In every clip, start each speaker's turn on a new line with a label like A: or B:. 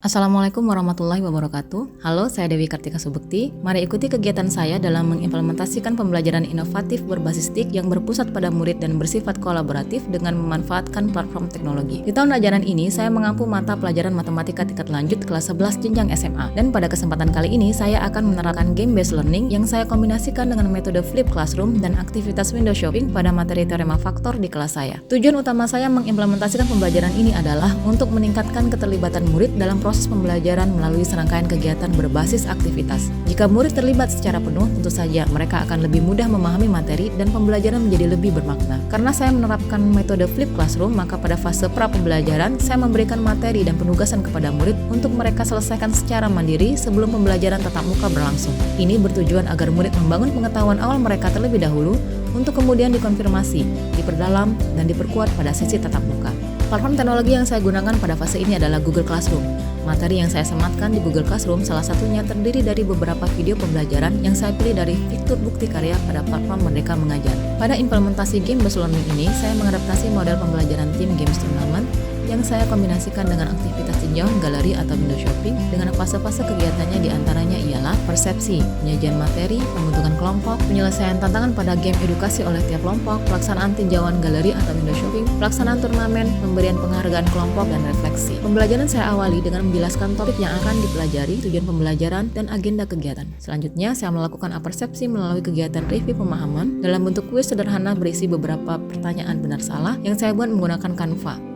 A: Assalamualaikum warahmatullahi wabarakatuh. Halo, saya Dewi Kartika Subekti. Mari ikuti kegiatan saya dalam mengimplementasikan pembelajaran inovatif berbasis TIK yang berpusat pada murid dan bersifat kolaboratif dengan memanfaatkan platform teknologi. Di tahun ajaran ini, saya mengampu mata pelajaran matematika tingkat lanjut kelas 11 jenjang SMA. Dan pada kesempatan kali ini, saya akan menerapkan game-based learning yang saya kombinasikan dengan metode flip classroom dan aktivitas window shopping pada materi teorema faktor di kelas saya. Tujuan utama saya mengimplementasikan pembelajaran ini adalah untuk meningkatkan keterlibatan murid dalam proses pembelajaran melalui serangkaian kegiatan berbasis aktivitas. Jika murid terlibat secara penuh, tentu saja mereka akan lebih mudah memahami materi dan pembelajaran menjadi lebih bermakna. Karena saya menerapkan metode flip classroom, maka pada fase pra pembelajaran, saya memberikan materi dan penugasan kepada murid untuk mereka selesaikan secara mandiri sebelum pembelajaran tatap muka berlangsung. Ini bertujuan agar murid membangun pengetahuan awal mereka terlebih dahulu untuk kemudian dikonfirmasi, diperdalam, dan diperkuat pada sesi tatap muka. Platform teknologi yang saya gunakan pada fase ini adalah Google Classroom. Materi yang saya sematkan di Google Classroom salah satunya terdiri dari beberapa video pembelajaran yang saya pilih dari fitur bukti karya pada platform Merdeka Mengajar. Pada implementasi game-based learning ini, saya mengadaptasi model pembelajaran tim games turnamen yang saya kombinasikan dengan aktivitas tinjauan galeri atau window shopping dengan fase-fase kegiatannya diantaranya ialah persepsi, penyajian materi, pembentukan kelompok, penyelesaian tantangan pada game edukasi oleh tiap kelompok, pelaksanaan tinjauan galeri atau window shopping, pelaksanaan turnamen, pemberian penghargaan kelompok, dan refleksi. Pembelajaran saya awali dengan menjelaskan topik yang akan dipelajari, tujuan pembelajaran, dan agenda kegiatan. Selanjutnya, saya melakukan apersepsi melalui kegiatan review pemahaman dalam bentuk kuis sederhana berisi beberapa pertanyaan benar-salah yang saya buat menggunakan Canva.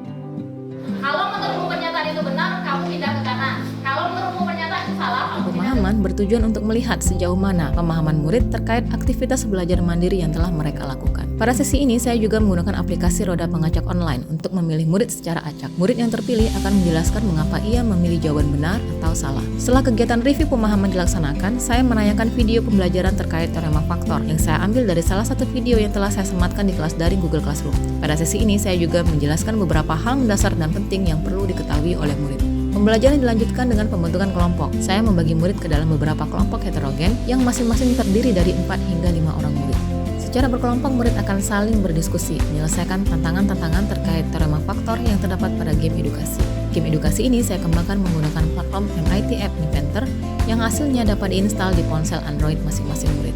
B: Kalau menurutmu pernyataan itu benar, kamu pindah ke kanan. Kalau menurutmu pernyataan itu salah, kamu pindah.
A: Pemahaman bertujuan untuk melihat sejauh mana pemahaman murid terkait aktivitas belajar mandiri yang telah mereka lakukan. Pada sesi ini, saya juga menggunakan aplikasi roda pengacak online untuk memilih murid secara acak. Murid yang terpilih akan menjelaskan mengapa ia memilih jawaban benar atau salah. Setelah kegiatan review pemahaman dilaksanakan, saya menayangkan video pembelajaran terkait teorema faktor yang saya ambil dari salah satu video yang telah saya sematkan di kelas daring Google Classroom. Pada sesi ini, saya juga menjelaskan beberapa hal mendasar dan penting yang perlu diketahui oleh murid. Pembelajaran dilanjutkan dengan pembentukan kelompok. Saya membagi murid ke dalam beberapa kelompok heterogen yang masing-masing terdiri dari 4 hingga 5 orang murid. Secara berkelompok, murid akan saling berdiskusi, menyelesaikan tantangan-tantangan terkait teorema faktor yang terdapat pada game edukasi. Game edukasi ini saya kembangkan menggunakan platform MIT App Inventor yang hasilnya dapat diinstal di ponsel Android masing-masing murid.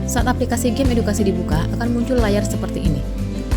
A: Saat aplikasi game edukasi dibuka, akan muncul layar seperti ini.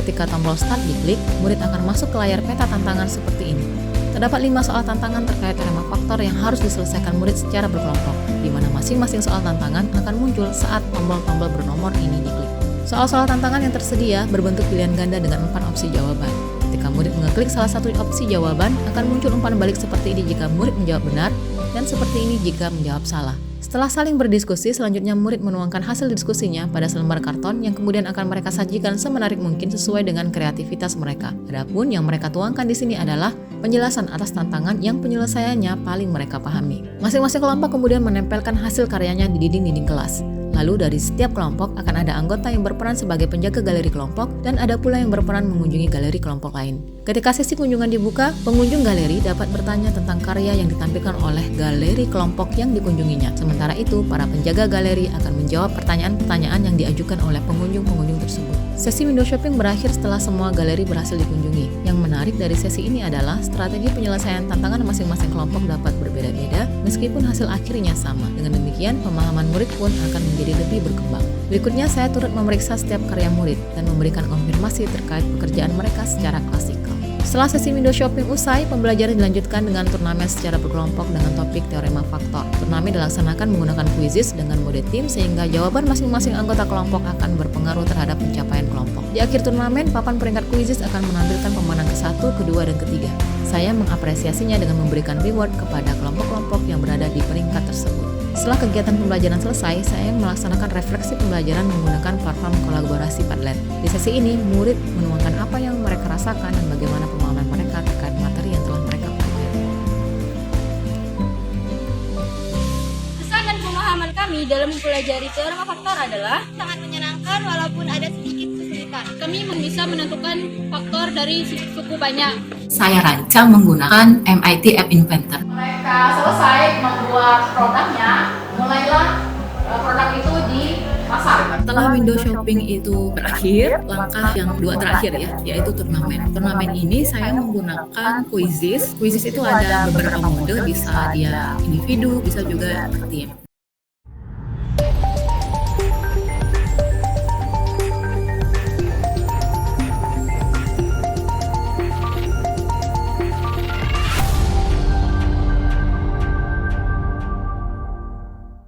A: Ketika tombol Start diklik, murid akan masuk ke layar peta tantangan seperti ini. Terdapat 5 soal tantangan terkait teorema faktor yang harus diselesaikan murid secara berkelompok, di mana masing-masing soal tantangan akan muncul saat tombol-tombol bernomor ini diklik. Soal-soal tantangan yang tersedia berbentuk pilihan ganda dengan 4 opsi jawaban. Ketika murid mengeklik salah satu opsi jawaban, akan muncul umpan balik seperti ini jika murid menjawab benar, dan seperti ini jika menjawab salah. Setelah saling berdiskusi, selanjutnya murid menuangkan hasil diskusinya pada selembar karton yang kemudian akan mereka sajikan semenarik mungkin sesuai dengan kreativitas mereka. Adapun yang mereka tuangkan di sini adalah penjelasan atas tantangan yang penyelesaiannya paling mereka pahami. Masing-masing kelompok kemudian menempelkan hasil karyanya di dinding-dinding kelas. Lalu dari setiap kelompok akan ada anggota yang berperan sebagai penjaga galeri kelompok dan ada pula yang berperan mengunjungi galeri kelompok lain. Ketika sesi kunjungan dibuka, pengunjung galeri dapat bertanya tentang karya yang ditampilkan oleh galeri kelompok yang dikunjunginya. Sementara itu, para penjaga galeri akan menjawab pertanyaan-pertanyaan yang diajukan oleh pengunjung-pengunjung tersebut. Sesi window shopping berakhir setelah semua galeri berhasil dikunjungi. Yang menarik dari sesi ini adalah strategi penyelesaian tantangan masing-masing kelompok dapat berbeda-beda meskipun hasil akhirnya sama. Dengan demikian, pemahaman murid pun akan menjadi lebih berkembang. Berikutnya, saya turut memeriksa setiap karya murid dan memberikan konfirmasi terkait pekerjaan mereka secara klasikal. Setelah sesi window shopping usai, pembelajaran dilanjutkan dengan turnamen secara berkelompok dengan topik teorema faktor. Turnamen dilaksanakan menggunakan quizzes dengan mode tim sehingga jawaban masing-masing anggota kelompok akan berpengaruh terhadap pencapaian kelompok. Di akhir turnamen, papan peringkat quizzes akan menampilkan pemenang ke-1, kedua, dan ketiga. Saya mengapresiasinya dengan memberikan reward kepada kelompok-kelompok yang berada di peringkat tersebut. Setelah kegiatan pembelajaran selesai, saya melaksanakan refleksi pembelajaran menggunakan platform kolaborasi Padlet. Di sesi ini, murid menuangkan apa yang mereka rasakan dan bagaimana pemahaman mereka terkait materi yang telah mereka pelajari.
B: Kesan dan pemahaman kami dalam mempelajari teorema faktor adalah
C: sangat menyenangkan walaupun ada sedikit kesulitan.
B: kami bisa menentukan faktor dari suku banyak.
A: Saya rancang menggunakan MIT App Inventor.
B: Mereka selesai membuat produknya, mulailah produk itu dimasukkan
A: Setelah window shopping itu berakhir, langkah yang dua terakhir ya, yaitu turnamen. Turnamen ini saya menggunakan Quizzes. Quizzes itu ada beberapa mode, bisa dia individu, bisa juga tim.